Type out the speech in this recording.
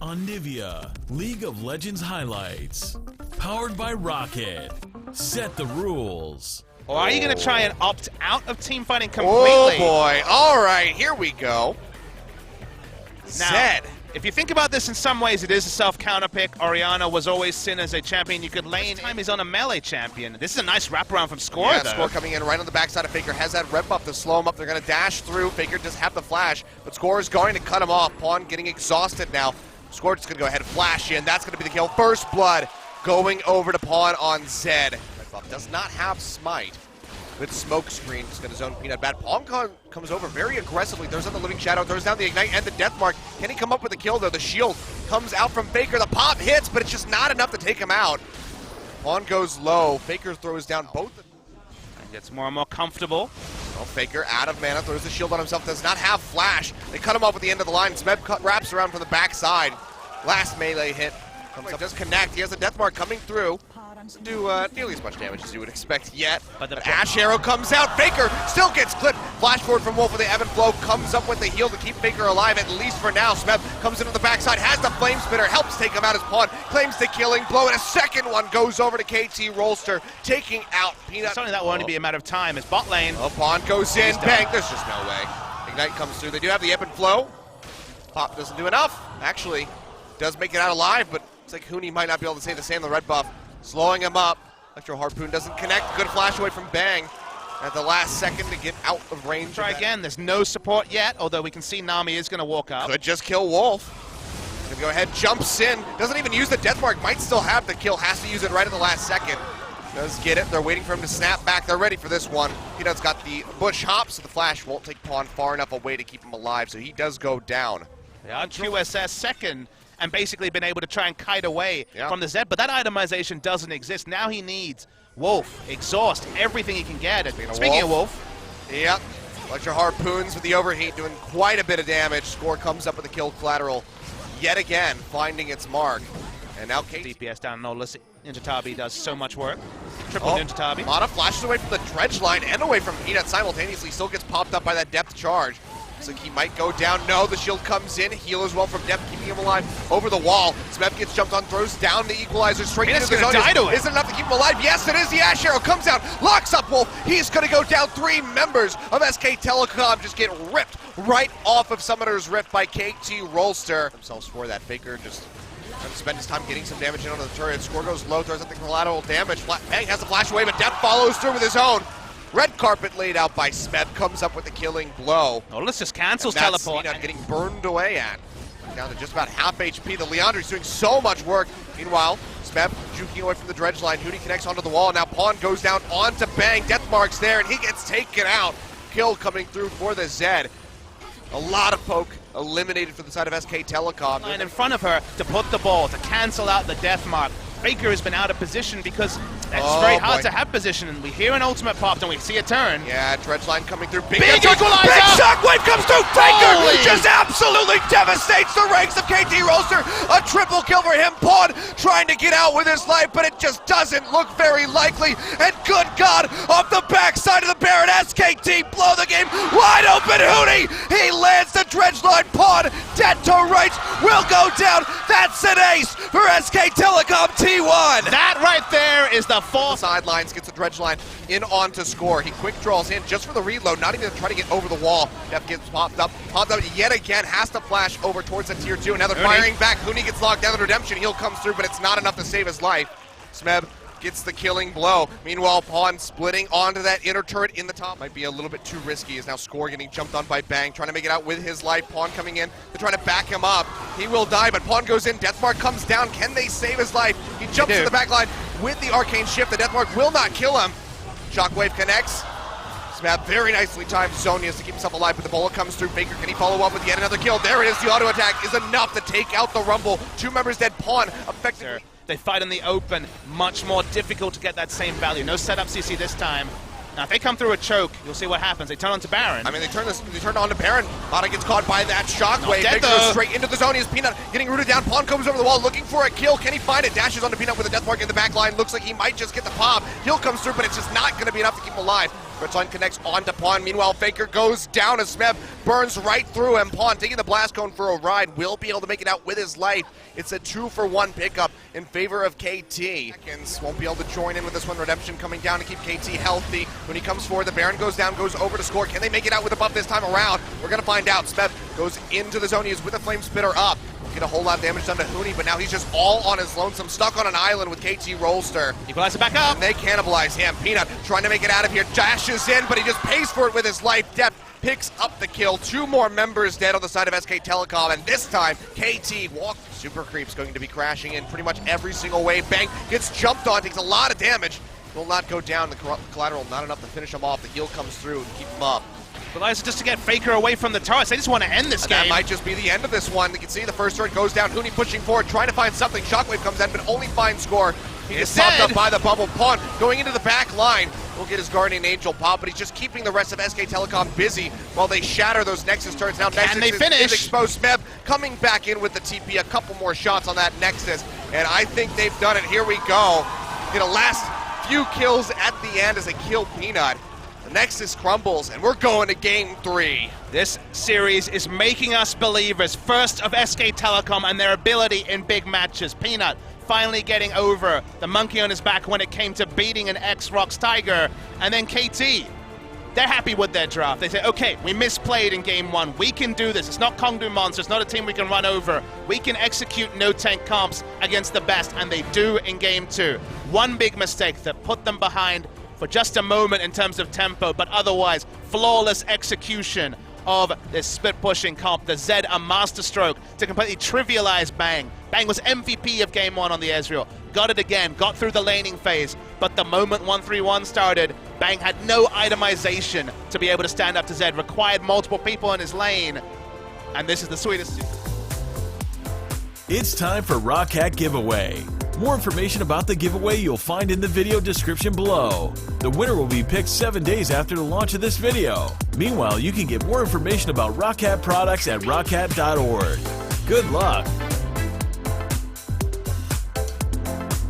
on Nivea, League of Legends highlights. Powered by ROCCAT. Set the rules. Or are you going to try and opt out of team fighting completely? Oh boy, all right, here we go. Now, Zed. if you think about this in some ways, it is a self-counter pick. Orianna was always seen as a champion you could lane. This time he's on a melee champion. This is a nice wraparound from Score, Yeah, though. Score coming in right on the backside of Faker. Has that red buff to slow him up. They're going to dash through. Faker does have the flash, but Score is going to cut him off. Pawn getting exhausted now. Score just going to go ahead and flash in. That's going to be the kill. First blood going over to Pawn on Zed. Red buff does not have smite. With smoke screen, just gonna zone Peanut bad. Pawn comes over very aggressively, throws down the Living Shadow, throws down the Ignite and the Death Mark. Can he come up with the kill though? The shield comes out from Faker, the pop hits, but it's just not enough to take him out. Pawn goes low, Faker throws down both. And gets more and more comfortable. Well, Faker out of mana, throws the shield on himself, does not have flash. They cut him off at the end of the line, Smeb wraps around from the backside. Last melee hit, comes up, does connect, he has a Death Mark coming through. Doesn't do nearly as much damage as you would expect yet. But the Ash Arrow comes out. Faker still gets clipped. Flash forward from Wolf with the ebb and flow. Comes up with the heal to keep Faker alive, at least for now. Smeb comes into the backside, has the Flame Spitter, helps take him out as Pawn, claims the killing blow, and a second one goes over to KT Rolster, taking out Peanut. Something that will only be a matter of time. It's bot lane. Oh, Pawn goes in, bang, there's just no way. Ignite comes through. They do have the ebb and flow. Pop doesn't do enough. Actually, does make it out alive, but it's like Huni might not be able to say the same. The red buff slowing him up. Electro Harpoon doesn't connect. Good flash away from Bang at the last second to get out of range. Try again. There's no support yet, although we can see Nami is going to walk up. Could just kill Wolf. He's going to go ahead, jumps in. Doesn't even use the Death Mark. Might still have the kill. Has to use it right at the last second. Does get it. They're waiting for him to snap back. They're ready for this one. Peanut's got the bush hop, so the flash won't take Pawn far enough away to keep him alive, so he does go down. Yeah, QSS second. And basically been able to try and kite away from the Zed, but that itemization doesn't exist. Now he needs Wolf, exhaust, everything he can get. Speaking of Wolf. Yep, Electro Harpoons with the overheat doing quite a bit of damage. Score comes up with a kill collateral yet again, finding its mark. And now DPS down low. Ninja Tabi does so much work. Triple Ninja Tabi. Mana flashes away from the dredge line and away from Peanut simultaneously. Still gets popped up by that depth charge. So he might go down. No, the shield comes in. Heal as well from depth, keeping him alive over the wall. Smeb gets jumped on, throws down the equalizer straight into the zone. Is it enough to keep him alive? Yes, it is. The Ash Arrow comes out, locks up Wolf. He's going to go down. 3 members of SK Telecom just get ripped right off of Summoner's Rift by KT Rolster. Themselves for that. Faker just trying to spend his time getting some damage in onto the turret. Score goes low, throws out the collateral damage. Bang has the flash away, but Death follows through with his own. Red carpet laid out by Smeb, comes up with the killing blow. Oh, let's just cancels That's teleport. Peanut getting burned away at. Down to just about half HP. The Leandri's doing so much work. Meanwhile, Smeb juking away from the dredge line. Hootie connects onto the wall. Now Pawn goes down onto Bang. Death Mark's there, and he gets taken out. Kill coming through for the Zed. A lot of poke eliminated for the side of SK Telecom. And in front of her to put the ball, to cancel out the Death Mark. Faker has been out of position because it's very hard to have position. And we hear an ultimate pop, and we see a turn. Yeah, dredge line coming through. Big equalizer! Big shockwave comes through. Faker just absolutely devastates the ranks of KT Rolster. A triple kill for him. Pawn trying to get out with his life, but it just doesn't look very likely. And good God, off the backside of the Baron, SKT blow the game wide open. Hootie, he lands the dredge line. Pawn dead to rights will go down. That's an ace for SK Telecom T1. That right there is the full sidelines, gets the dredge line in onto Score. He quick draws in just for the reload, not even trying to get over the wall. Def gets popped up yet again, has to flash over towards the tier 2. Now they're firing back. Huni gets locked down. The redemption heal comes through, but it's not enough to save his life. Smeb gets the killing blow. Meanwhile, Pawn splitting onto that inner turret in the top. Might be a little bit too risky, as now Score getting jumped on by Bang, trying to make it out with his life. Pawn coming in, they're trying to back him up. He will die, but Pawn goes in, Deathmark comes down. Can they save his life? He jumps to the back line with the arcane shift. The Deathmark will not kill him. Shockwave connects. Smab very nicely timed Zonius to keep himself alive, but the bullet comes through. Faker, can he follow up with yet another kill? There it is, the auto attack is enough to take out the Rumble. 2 members dead, Pawn effectively. They fight in the open, much more difficult to get that same value. No setup CC this time. Now if they come through a choke, you'll see what happens. They turn onto Baron. I mean, they turn on to Baron. Lana gets caught by that shockwave. Faker goes straight into the zone. He's Peanut getting rooted down. Pawn comes over the wall looking for a kill. Can he find it? Dashes onto Peanut with a death mark in the back line. Looks like he might just get the pop. Heal comes through, but it's just not going to be enough to keep him alive. Red connects onto Pawn. Meanwhile, Faker goes down as Smeb burns right through him. Pawn taking the blast cone for a ride. Will be able to make it out with his life. It's a 2-for-1 pickup in favor of KT. Seconds won't be able to join in with this one. Redemption coming down to keep KT healthy. When he comes forward, the Baron goes down, goes over to score. Can they make it out with a buff this time around? We're going to find out. Smeb goes into the zone. He is with a Flame Spitter up. Get a whole lot of damage done to Huni, but now he's just all on his lonesome, stuck on an island with KT Rolster. Equalizer back up. And they cannibalize him. Peanut trying to make it out of here, dashes in, but he just pays for it with his life. Depth picks up the kill. 2 more members dead on the side of SK Telecom, and this time KT walk. Super Creep's going to be crashing in pretty much every single wave. Bang gets jumped on, takes a lot of damage. Will not go down. The collateral not enough to finish him off. The heal comes through and keep him up. Equalizer just to get Faker away from the turrets. They just want to end this game. That might just be the end of this one. You can see the first turret goes down. Huni pushing forward, trying to find something. Shockwave comes in, but only finds Score. He gets popped up by the bubble. Pawn going into the back line. Will get his Guardian Angel pop, but he's just keeping the rest of SK Telecom busy while they shatter those Nexus turrets. Now Nexus they finish? is exposed. Smeb coming back in with the TP. A couple more shots on that Nexus, and I think they've done it. Here we go. Get a last few kills at the end as they kill Peanut. The Nexus crumbles, and we're going to Game 3. This series is making us believers, first of SK Telecom and their ability in big matches. Peanut finally getting over the monkey on his back when it came to beating an ex-Rox Tiger. And then KT, they're happy with their draft. They say, okay, we misplayed in Game 1. We can do this. It's not Kongdu Monster. It's not a team we can run over. We can execute no-tank comps against the best, and they do in Game 2. One big mistake that put them behind for just a moment in terms of tempo, but otherwise flawless execution of this split pushing comp. The Zed a masterstroke to completely trivialize Bang. Bang was MVP of Game 1 on the Ezreal. Got it again, got through the laning phase, but the moment 1-3-1 started, Bang had no itemization to be able to stand up to Zed, required multiple people in his lane, and this is the sweetest. It's time for ROCCAT Giveaway. More information about the giveaway you'll find in the video description below. The winner will be picked 7 days after the launch of this video. Meanwhile, you can get more information about ROCCAT products at ROCCAT.org. Good luck!